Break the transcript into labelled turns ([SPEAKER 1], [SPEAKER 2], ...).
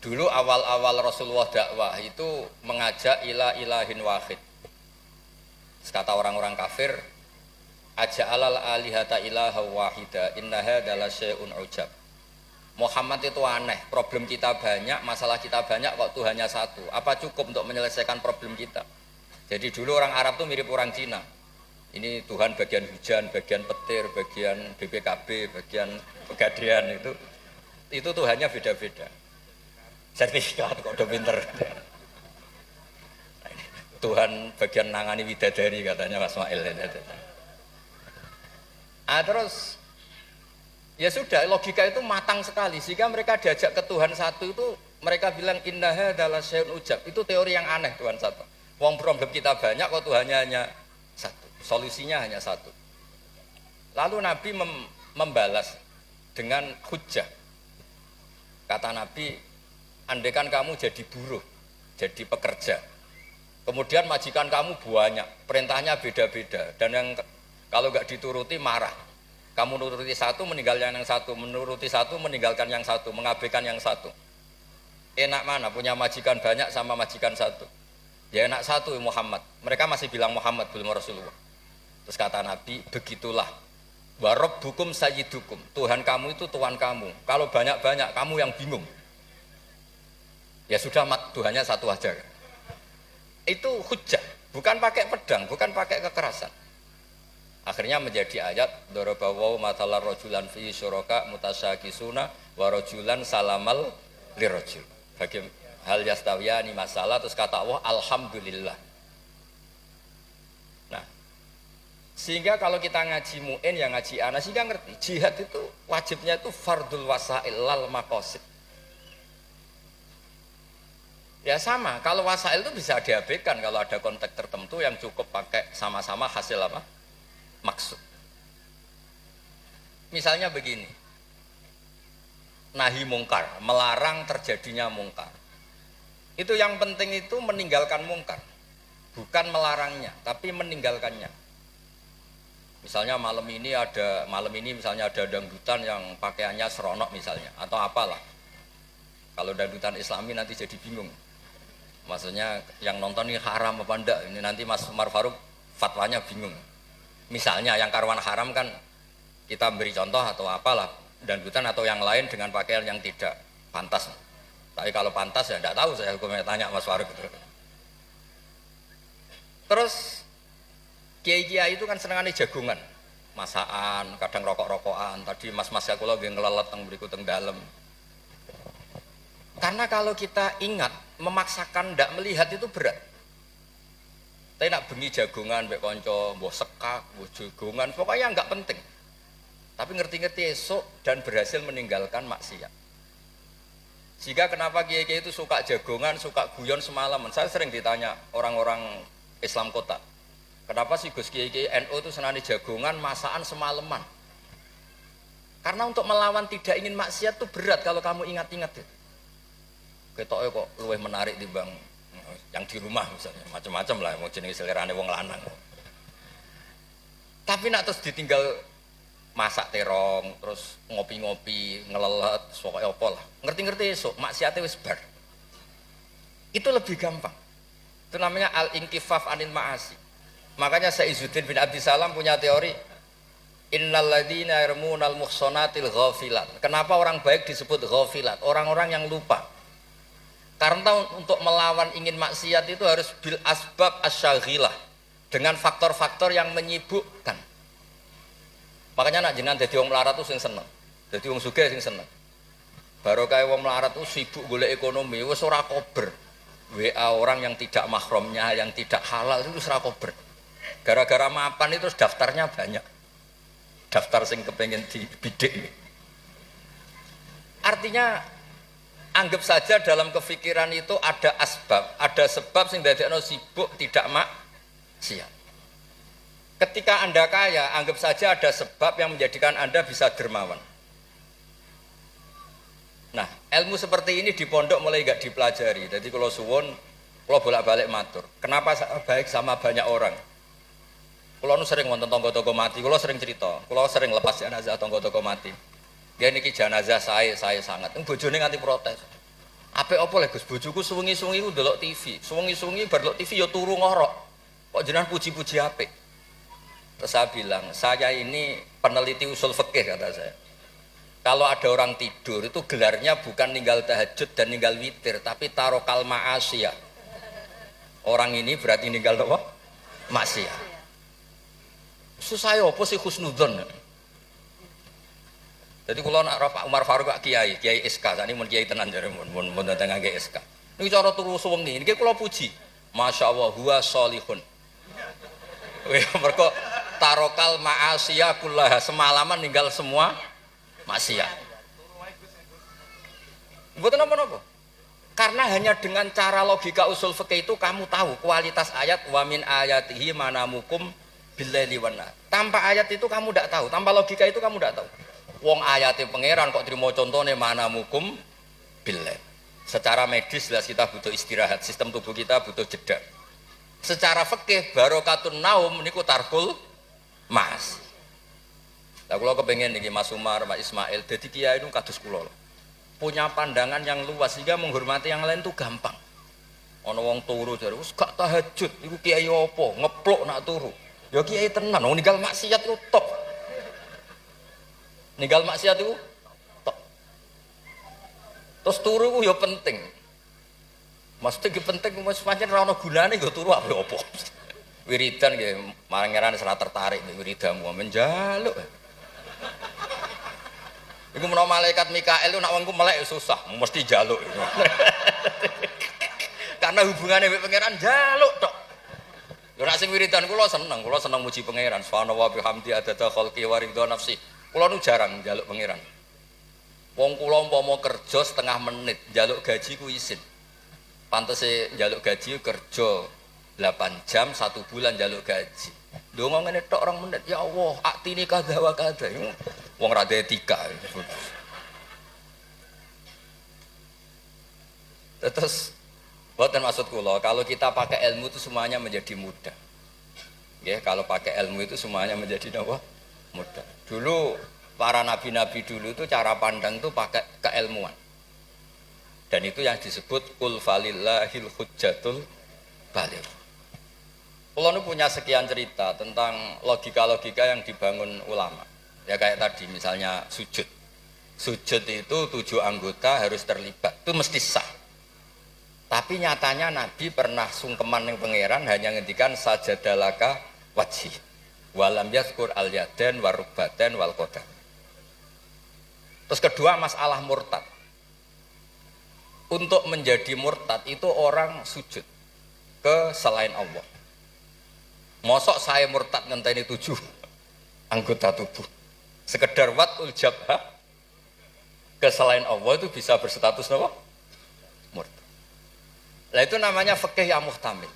[SPEAKER 1] Dulu awal-awal Rasulullah dakwah itu mengajak ila ilahin wahid. Kata orang-orang kafir, aja'alal alihata ilaha wahida innaha adalah syai'un ujab. Muhammad itu aneh, problem kita banyak, masalah kita banyak kok Tuhannya satu. Apa cukup untuk menyelesaikan problem kita? Jadi dulu orang Arab tuh mirip orang Cina. Ini Tuhan bagian hujan, bagian petir, bagian BPKB, bagian pegadaian itu Tuhannya beda-beda. Sertifikat kok udah pinter. Tuhan bagian nangani widadari katanya Mas Mail. Terus ya sudah, logika itu matang sekali sehingga mereka diajak ke Tuhan satu itu mereka bilang innaha adalah syai'un ujab. Itu teori yang aneh Tuhan satu. Wong problem kita banyak kok Tuhannya hanya satu. Solusinya hanya satu. Lalu Nabi membalas dengan hujjah. Kata Nabi, andaikan kamu jadi buruh, jadi pekerja, kemudian majikan kamu banyak, perintahnya beda-beda, dan yang kalau nggak dituruti marah, kamu nuruti satu meninggalkan yang satu, menuruti satu meninggalkan yang satu, mengabaikan yang satu. Enak mana punya majikan banyak sama majikan satu? Ya enak satu Muhammad. Mereka masih bilang Muhammad belum Rasulullah. Terus kata Nabi, begitulah warabbukum sayyidukum, Tuhan kamu itu Tuhan kamu. Kalau banyak-banyak kamu yang bingung. Ya sudah, Tuhannya satu aja. Itu hujjah, bukan pakai pedang, bukan pakai kekerasan. Akhirnya menjadi ayat darabawu matalar rajulan fi syuraka mutasyakisuna wa rajulan salamal lirajul. Bagi hal yastawiyani masalah, terus kata Allah alhamdulillah. Nah, sehingga kalau kita ngaji mu'in yang ngaji ana sehingga ngerti jihad itu wajibnya itu fardul wasail lal maqasid. Ya sama, kalau wasail itu bisa diabaikan kalau ada konteks tertentu yang cukup pakai sama-sama hasil apa? Maksud. Misalnya begini, nahi mungkar, melarang terjadinya mungkar. Itu yang penting itu meninggalkan mungkar, bukan melarangnya, tapi meninggalkannya. Misalnya malam ini misalnya ada dangdutan yang pakaiannya seronok misalnya, atau apalah. Kalau dangdutan Islami nanti jadi bingung. Maksudnya yang nonton ini haram apa enggak, ini nanti Mas Umar Faruk fatwanya bingung. Misalnya yang karuan haram kan kita beri contoh atau apalah, dangdutan atau yang lain dengan pakaian yang tidak pantas. Tapi kalau pantas ya enggak tahu, saya hukumnya tanya Mas Faruk. Terus kiai-kiai itu kan senengane jagungan, masakan, kadang rokok-rokokan. Tadi mas-mas kula nggih ngelelet teng mriku teng dalem. Karena kalau kita ingat, memaksakan ndak melihat itu berat. Tapi nak bengi jagongan mbek kanca, mbok sekak, mbok jagongan, pokoknya enggak penting. Tapi ngerti-ngerti esok dan berhasil meninggalkan maksiat. Sehingga kenapa kiai-kiai itu suka jagongan, suka guyon semalaman. Saya sering ditanya orang-orang Islam kota, kenapa sih Gus kiai-kiai NU itu senani jagongan, masakan semalaman? Karena untuk melawan tidak ingin maksiat itu berat kalau kamu ingat-ingat itu. Ketoknya kok luwih menarik dibang yang di rumah misalnya, macam-macam lah mau jenis selerane wong lanang. Tapi nak terus ditinggal masak terong, terus ngopi-ngopi, ngelelet, pokoknya apa lah. Ngerti-ngerti esok maksiatnya wis bar. Itu lebih gampang. Itu namanya al-inkifaf anil ma'asi. Makanya Saizuddin bin Abdissalam punya teori innal ladzina yarmunal muhsanatil ghafilat. Kenapa orang baik disebut ghafilat? Orang-orang yang lupa. Karena untuk melawan ingin maksiat itu harus bil asbab asyaghilah, dengan faktor-faktor yang menyibukkan. Makanya nak jenengan dadi wong melarat tuh sing seneng. Dadi wong sugih sing seneng. Baru kayak wong melarat tuh sibuk golek ekonomi, wis ora kober. WA orang yang tidak mahramnya, yang tidak halal itu wis ora kober. Gara-gara mapan itu daftarnya banyak. Daftar sing kepengen dibidik. Artinya anggap saja dalam kefikiran itu ada asbab, ada sebab sing dadekno sibuk tidak maksiat. Ketika Anda kaya, anggap saja ada sebab yang menjadikan Anda bisa dermawan. Nah, ilmu seperti ini di pondok mulai gak dipelajari. Jadi kalau suwun, kalau bolak-balik matur, kenapa baik sama banyak orang? Kalau nu sering wonten tangga-tangga mati, kalau sering cerita, kalau sering lepas jenazah tangga-tangga mati. Dia niki jenazah saya sangat. Bojone nganti protes. Apik apa lho Gus, bojoku suwengi-suwengi ku ndelok TV. Suwengi-suwengi bar ndelok TV ya turu ngorok. Kok jenengan puji-puji apik. Terus saya bilang, saya ini peneliti usul fikih kata saya. Kalau ada orang tidur itu gelarnya bukan ninggal tahajud dan ninggal witir, tapi tarokal ma'asiyah. Orang ini berarti ninggal apa? Maksiat. Susah ya apa sih husnudzon? Jadi kalau nak Pak Umar Faruk Pak Kiai SK, tadi mun Kiai tenan jare mun datang ngangge SK. Niki cara turu suwengi, niki kula puji. Masya Allah huwa sholihun. Weh mergo tarokal ma'asiyah kullaha, semalaman ninggal semua maksiat. Mboten napa-napa. Karena hanya dengan cara logika usul fikih itu kamu tahu kualitas ayat wa min ayatihi manamukum billaili wan nahar. Tanpa ayat itu kamu tidak tahu, tanpa logika itu kamu tidak tahu. Wong ayatnya pangeran kok terima contohnya manamukum billail. Secara medis jelas kita butuh istirahat, sistem tubuh kita butuh jeda. Secara fikih barokatun naum niku tarkul mas. Lah kula kepengin niki Mas Umar, Mas Ismail dadi kiai itu kados kula. Punya pandangan yang luas sehingga menghormati yang lain itu gampang. Ana wong turu jare wis gak tahajud, iku kiai apa? Ngeplok nak turu. Ya kiai tenan, wong ninggal maksiat ku top. Ninggal maksiat itu top. Terus turu ku ya penting. Maksudnya penting mas pancen ora ana gunane nggo turu apa. Wiridan nggih pangeran ora tertarik nek wiridamu menjaluk. Iku menawa malaikat Mikael nak wongku melek susah, mesti jaluk. Karena hubungannya mbek pangeran jaluk tok. Yo nek sing wiridan kula seneng muji pangeran. Subhanallah bihamdi adada khalqi wa ridha nafsi. Kula nu jarang njaluk pangeran. Wong kula umpama kerja setengah menit, njaluk gaji ku isin. Pantese njaluk gaji kerja 8 jam 1 bulan njaluk gaji. Ndonga ngene tok 2 menit. Ya Allah, aktine kadha wa kadha. Wong ra etika. Terus bukan maksud kula, kalau kita pakai ilmu itu semuanya menjadi mudah. Ya, kalau pakai ilmu itu semuanya menjadi apa? Mudah. Dulu para nabi-nabi dulu itu cara pandang itu pakai keilmuan. Dan itu yang disebut qul falillahil hujjatul baligh. Kula nu punya sekian cerita tentang logika-logika yang dibangun ulama. Ya kayak tadi misalnya sujud. Sujud itu 7 anggota harus terlibat. Itu mesti sah. Tapi nyatanya Nabi pernah sungkeman yang pangeran hanya ngendikan sajadalaka wajhi. Walam yazkur al yadan warubadan wal qadam. Terus kedua masalah murtad. Untuk menjadi murtad itu orang sujud ke selain Allah. Mosok saya murtad ngenteni 7 anggota tubuh. Sekedar watul jabhah ke selain Allah itu bisa berstatus apa? Murtad. Nah itu namanya fikih yang muhtamil.